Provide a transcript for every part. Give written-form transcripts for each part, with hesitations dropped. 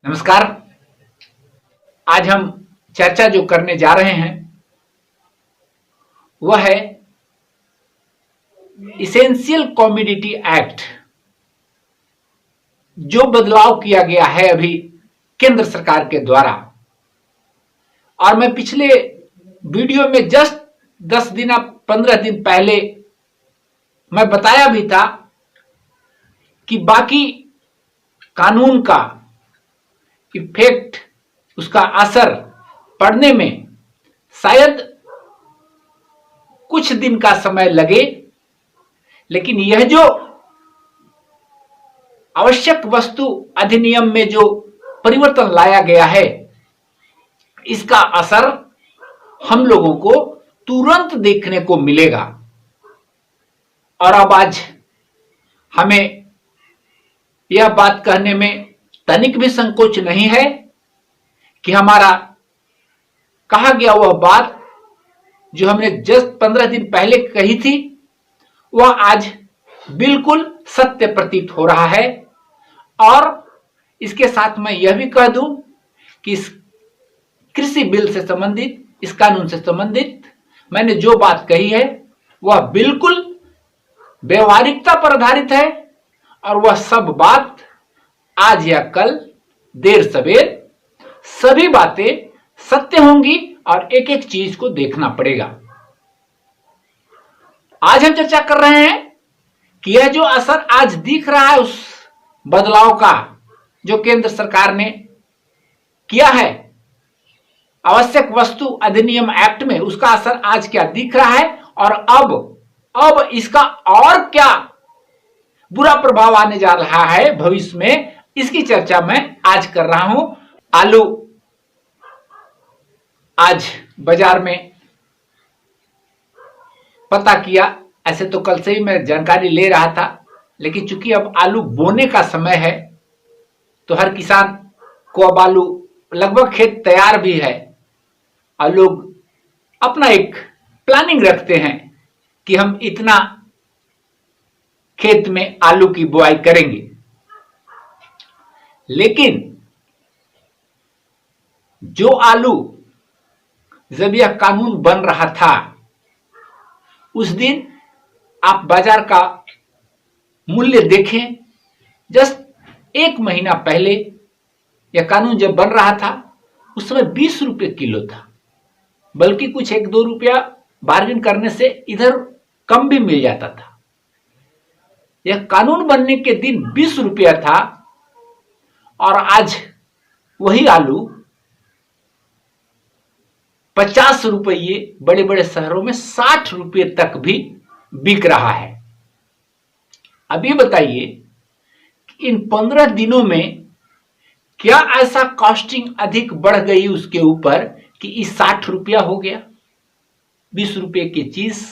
नमस्कार। आज हम चर्चा जो करने जा रहे हैं वह है इसेंशियल कमोडिटी एक्ट। जो बदलाव किया गया है अभी केंद्र सरकार के द्वारा, और मैं पिछले वीडियो में जस्ट 10 दिन 15 दिन पहले मैं बताया भी था कि बाकी कानून का इफेक्ट, उसका असर पड़ने में शायद कुछ दिन का समय लगे, लेकिन यह जो आवश्यक वस्तु अधिनियम में जो परिवर्तन लाया गया है, इसका असर हम लोगों को तुरंत देखने को मिलेगा। और अब आज हमें यह बात कहने में तनिक भी संकोच नहीं है कि हमारा कहा गया वह बात जो हमने जस्ट 15 दिन पहले कही थी, वह आज बिल्कुल सत्य प्रतीत हो रहा है। और इसके साथ मैं यह भी कह दूं कि इस कृषि बिल से संबंधित, इस कानून से संबंधित मैंने जो बात कही है वह बिल्कुल व्यवहारिकता पर आधारित है, और वह सब बात आज या कल देर सवेर सभी बातें सत्य होंगी और एक एक चीज को देखना पड़ेगा। आज हम चर्चा कर रहे हैं कि यह जो असर आज दिख रहा है उस बदलाव का जो केंद्र सरकार ने किया है आवश्यक वस्तु अधिनियम एक्ट में, उसका असर आज क्या दिख रहा है और अब इसका और क्या बुरा प्रभाव आने जा रहा है भविष्य में, इसकी चर्चा मैं आज कर रहा हूं। आलू आज बाजार में पता किया, ऐसे तो कल से ही मैं जानकारी ले रहा था, लेकिन चूंकि अब आलू बोने का समय है तो हर किसान को अब आलू लगभग खेत तैयार भी है, और लोग अपना एक प्लानिंग रखते हैं कि हम इतना खेत में आलू की बुआई करेंगे। लेकिन जो आलू जब यह कानून बन रहा था उस दिन आप बाजार का मूल्य देखें, जस्ट 1 महीना पहले यह कानून जब बन रहा था उस समय 20 रुपये किलो था, बल्कि कुछ 1-2 रुपया बार्गेन करने से इधर कम भी मिल जाता था। यह कानून बनने के दिन 20 रुपया था और आज वही आलू 50 रुपये, बड़े बड़े शहरों में 60 रुपये तक भी बिक रहा है। अब ये बताइए कि इन 15 दिनों में क्या ऐसा कॉस्टिंग अधिक बढ़ गई उसके ऊपर कि इस 60 रुपया हो गया। 20 रुपये की चीज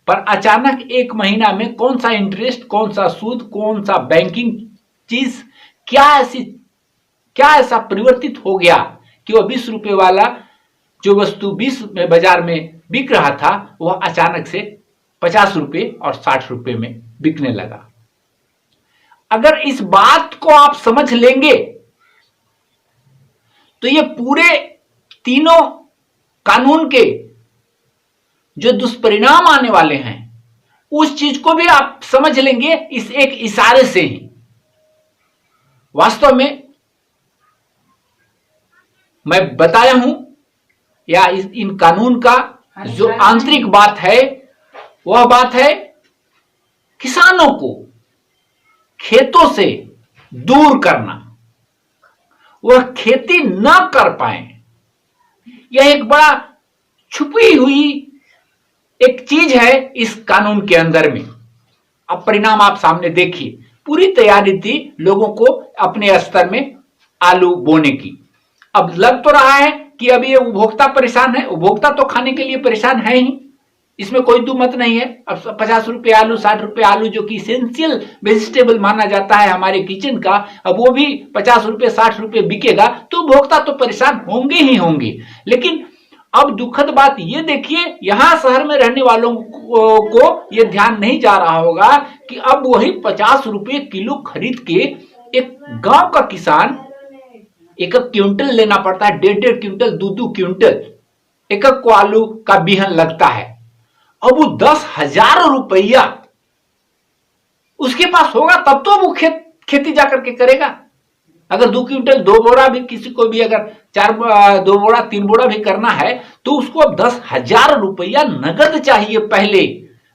पर अचानक 1 महीना में कौन सा इंटरेस्ट, कौन सा सूद, कौन सा बैंकिंग चीज, क्या ऐसा परिवर्तित हो गया कि वह 20 रुपये वाला जो वस्तु 20 में बाजार में बिक रहा था वह अचानक से 50 रुपये और 60 रुपये में बिकने लगा। अगर इस बात को आप समझ लेंगे तो ये पूरे तीनों कानून के जो दुष्परिणाम आने वाले हैं उस चीज को भी आप समझ लेंगे इस एक इशारे से ही। वास्तव में मैं बताया हूं, या इन कानून का जो आंतरिक बात है वह बात है किसानों को खेतों से दूर करना, वह खेती न कर पाए। यह एक बड़ा छुपी हुई एक चीज है इस कानून के अंदर में। अब परिणाम आप सामने देखिए। पूरी तैयारी थी लोगों को अपने स्तर में आलू बोने की। अब लग तो रहा है कि अब ये उपभोक्ता परेशान है, उपभोक्ता तो खाने के लिए परेशान है ही, इसमें कोई दो मत नहीं है। अब 50 रुपये आलू, 60 रुपये आलू जो कि इसेंशियल वेजिटेबल माना जाता है हमारे किचन का, अब वो भी 50 रुपये 60 रुपये बिकेगा तो उपभोक्ता तो परेशान होंगे ही होंगे। लेकिन अब दुखद बात ये देखिए, यहां शहर में रहने वालों को ये ध्यान नहीं जा रहा होगा कि अब वही 50 रुपये किलो खरीद के एक गांव का किसान एक एक क्विंटल लेना पड़ता है, 1.5 क्विंटल 2 क्विंटल एक एक को आलू का बिहन लगता है। अब वो 10,000 रुपया उसके पास होगा तब तो वो खेती जाकर के करेगा। अगर 2 क्विंटल 2 बोरा भी किसी को भी अगर 2 बोरा 3 बोरा भी करना है तो उसको अब 10,000 रुपया नगद चाहिए पहले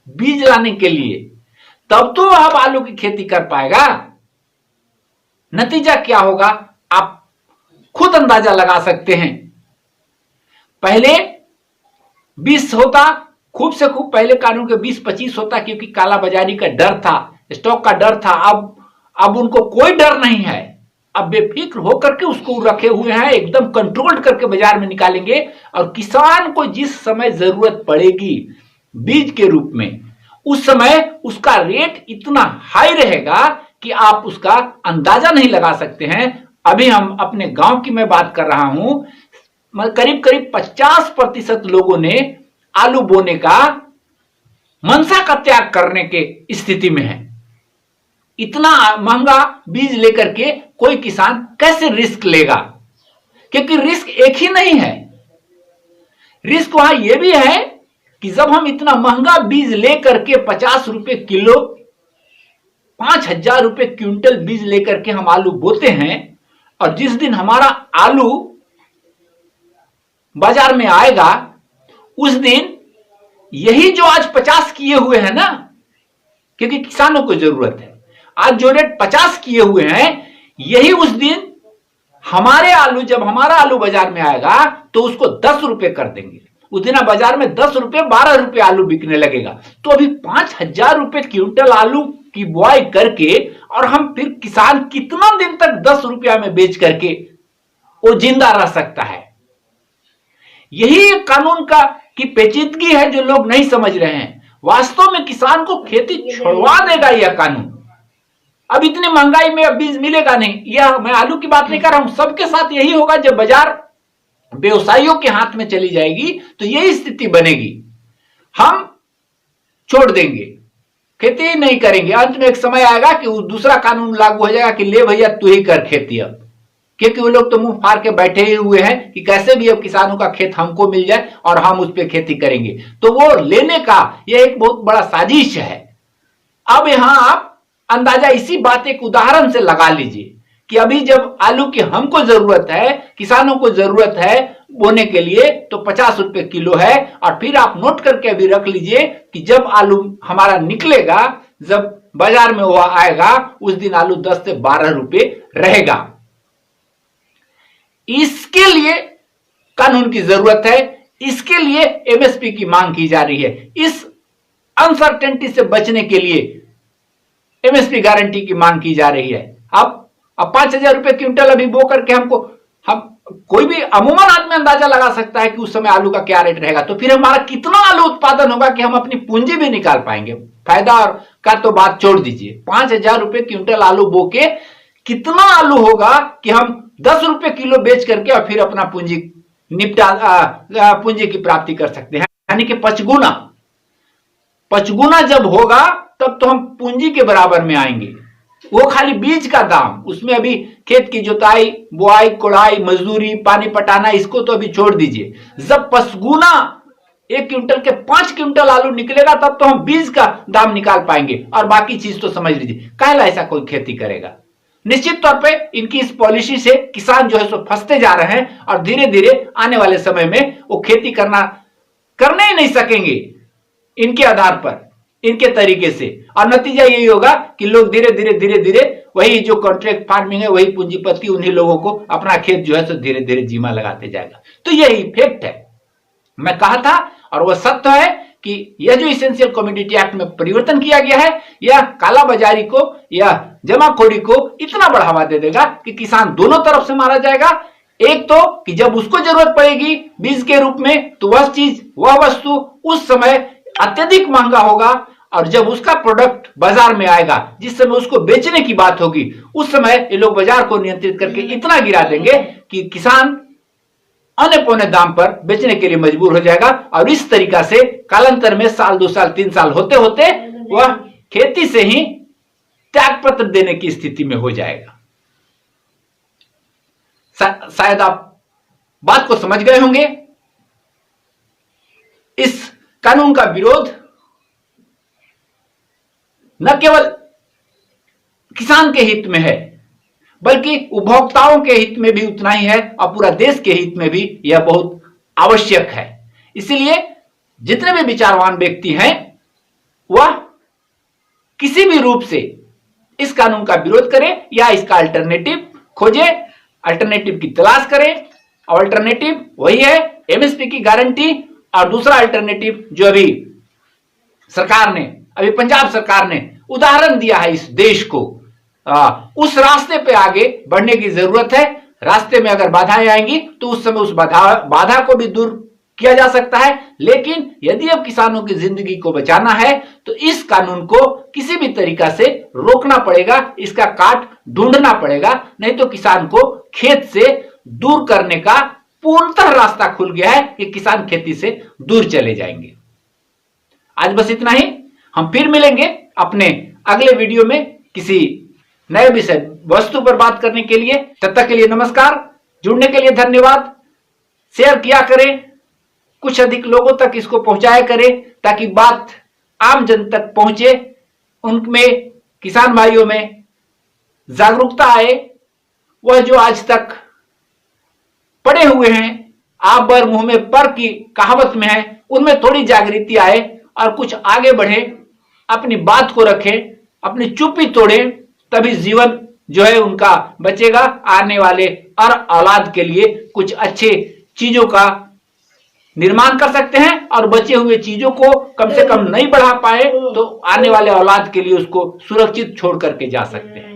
बीज लाने के लिए, तब तो आप आलू की खेती कर पाएगा। नतीजा क्या होगा आप खुद अंदाजा लगा सकते हैं। पहले 20 होता, खूब से खूब पहले कानून के 20-25 होता, क्योंकि काला बाजारी का डर था, स्टॉक का डर था। अब उनको कोई डर नहीं है, अब बेफिक्र होकर के उसको रखे हुए हैं, एकदम कंट्रोल करके बाजार में निकालेंगे। और किसान को जिस समय जरूरत पड़ेगी बीज के रूप में, उस समय उसका रेट इतना हाई रहेगा कि आप उसका अंदाजा नहीं लगा सकते हैं। अभी हम अपने गांव की मैं बात कर रहा हूं, करीब करीब 50% लोगों ने आलू बोने का मनसा का त्याग करने के स्थिति में है। इतना महंगा बीज लेकर के कोई किसान कैसे रिस्क लेगा, क्योंकि रिस्क एक ही नहीं है। रिस्क वहां यह भी है कि जब हम इतना महंगा बीज लेकर के 50 रुपए किलो 5,000 रुपए क्विंटल बीज लेकर के हम आलू बोते हैं, और जिस दिन हमारा आलू बाजार में आएगा उस दिन यही जो आज 50 किए हुए हैं ना, क्योंकि किसानों को जरूरत है, आज जो रेट 50 किए हुए हैं यही उस दिन हमारे आलू, जब हमारा आलू बाजार में आएगा तो उसको 10 रुपए कर देंगे। उस दिन बाजार में 10 रुपए 12 रुपए आलू बिकने लगेगा। तो अभी 5,000 रुपए क्विंटल आलू की बुआई करके और हम फिर किसान कितना दिन तक 10 रुपया में बेच करके वो जिंदा रह सकता है। यही कानून का की पेचीदगी है जो लोग नहीं समझ रहे हैं। वास्तव में किसान को खेती छुड़वा देगा यह कानून। अब इतनी महंगाई में अब बीज मिलेगा नहीं। यह मैं आलू की बात नहीं कर रहा हूं, सबके साथ यही होगा। जब बाजार व्यवसायियों के हाथ में चली जाएगी तो यही स्थिति बनेगी, हम छोड़ देंगे, खेती नहीं करेंगे। अंत में एक समय आएगा कि दूसरा कानून लागू हो जाएगा कि ले भैया तू ही कर खेती अब, क्योंकि वो लोग तो मुंह फाड़ के बैठे ही हुए हैं कि कैसे भी अब किसानों का खेत हमको मिल जाए और हम उस पर खेती करेंगे। तो वो लेने का यह एक बहुत बड़ा साजिश है। अब यहां आप अंदाजा इसी बात एक उदाहरण से लगा लीजिए कि अभी जब आलू की हमको जरूरत है, किसानों को जरूरत है बोने के लिए, तो 50 रुपए किलो है। और फिर आप नोट करके अभी रख लीजिए कि जब आलू हमारा निकलेगा, जब बाजार में हुआ आएगा, उस दिन आलू 10 से 12 रुपए रहेगा। इसके लिए कानून की जरूरत है, इसके लिए एमएसपी की मांग की जा रही है। इस अनसर्टेनिटी से बचने के लिए एमएसपी गारंटी की मांग की जा रही है। अब 5,000 रुपए क्विंटल अभी बो करके हम कोई भी अमूमन आदमी अंदाजा लगा सकता है कि उस समय आलू का क्या रेट रहेगा। तो फिर हमारा कितना आलू उत्पादन होगा कि हम अपनी पूंजी भी निकाल पाएंगे। फायदा और का तो बात छोड़ दीजिए, 5,000 रुपए क्विंटल आलू बो के कितना आलू होगा कि हम 10 रुपए किलो बेच करके और फिर अपना पूंजी की प्राप्ति कर सकते हैं। यानी कि 5 गुना जब होगा तब तो हम पूंजी के बराबर में आएंगे। वो खाली बीज का दाम, उसमें अभी खेत की जुताई, बुआई, कोड़ाई, मजदूरी, पानी पटाना, इसको तो अभी छोड़ दीजिए। जब 5 गुना 1 क्विंटल के 5 क्विंटल आलू निकलेगा तब तो हम बीज का दाम निकाल पाएंगे। और बाकी चीज तो समझ लीजिए, काहे ऐसा कोई खेती करेगा। निश्चित तौर पे इनकी इस पॉलिसी से किसान जो है सो फंसते जा रहे हैं और धीरे धीरे आने वाले समय में वो खेती करने ही नहीं सकेंगे इनके आधार पर, इनके तरीके से। और नतीजा यही होगा कि लोग धीरे धीरे वही जो कॉन्ट्रैक्ट फार्मिंग है, वही पूंजीपति उन्हीं लोगों को अपना खेत जो है सो धीरे धीरे जीमा लगाते जाएगा। तो यही इफेक्ट है। मैं कहा था और वह सत्य है कि यह जो इसेंशियल कमोडिटी एक्ट में परिवर्तन किया गया है, यह कालाबाजारी को या जमाखोरी को इतना बढ़ावा दे देगा कि किसान दोनों तरफ से मारा जाएगा। एक तो कि जब उसको जरूरत पड़ेगी बीज के रूप में, तो वह चीज, वह वस्तु उस समय अत्यधिक महंगा होगा, और जब उसका प्रोडक्ट बाजार में आएगा, जिस समय उसको बेचने की बात होगी, उस समय ये लोग बाजार को नियंत्रित करके इतना गिरा देंगे कि किसान औने पौने दाम पर बेचने के लिए मजबूर हो जाएगा। और इस तरीका से कालांतर में 1 साल 2 साल 3 साल होते होते वह खेती से ही त्याग पत्र देने की स्थिति में हो जाएगा। शायद आप बात को समझ गए होंगे। इस कानून का विरोध न केवल किसान के हित में है, बल्कि उपभोक्ताओं के हित में भी उतना ही है और पूरा देश के हित में भी यह बहुत आवश्यक है। इसलिए जितने भी विचारवान व्यक्ति हैं वह किसी भी रूप से इस कानून का विरोध करें या इसका अल्टरनेटिव खोजें, अल्टरनेटिव की तलाश करें। और अल्टरनेटिव वही है एमएसपी की गारंटी, और दूसरा अल्टरनेटिव जो अभी सरकार ने, अभी पंजाब सरकार ने उदाहरण दिया है इस देश को, उस रास्ते पे आगे बढ़ने की जरूरत है। रास्ते में अगर बाधाएं आएंगी तो उस समय उस बाधा को भी दूर किया जा सकता है। लेकिन यदि अब किसानों की जिंदगी को बचाना है तो इस कानून को किसी भी तरीका से रोकना पड़ेगा, इसका काट ढूंढना पड़ेगा, नहीं तो किसान को खेत से दूर करने का पूर्णतः रास्ता खुल गया है कि किसान खेती से दूर चले जाएंगे। आज बस इतना ही। हम फिर मिलेंगे अपने अगले वीडियो में किसी नए विषय वस्तु पर बात करने के लिए। तब तक के लिए नमस्कार। जुड़ने के लिए धन्यवाद। शेयर किया करें, कुछ अधिक लोगों तक इसको पहुंचाया करें ताकि बात आम जन तक पहुंचे, उनमें, किसान भाइयों में जागरूकता आए। वह जो आज तक पड़े हुए हैं, आप बर मुंह में पर की कहावत में है, उनमें थोड़ी जागृति आए और कुछ आगे बढ़े, अपनी बात को रखें, अपनी चुप्पी तोड़ें, तभी जीवन जो है उनका बचेगा। आने वाले और औलाद के लिए कुछ अच्छे चीजों का निर्माण कर सकते हैं और बचे हुए चीजों को कम से कम नहीं बढ़ा पाए तो आने वाले औलाद के लिए उसको सुरक्षित छोड़ करके जा सकते हैं।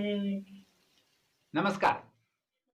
नमस्कार।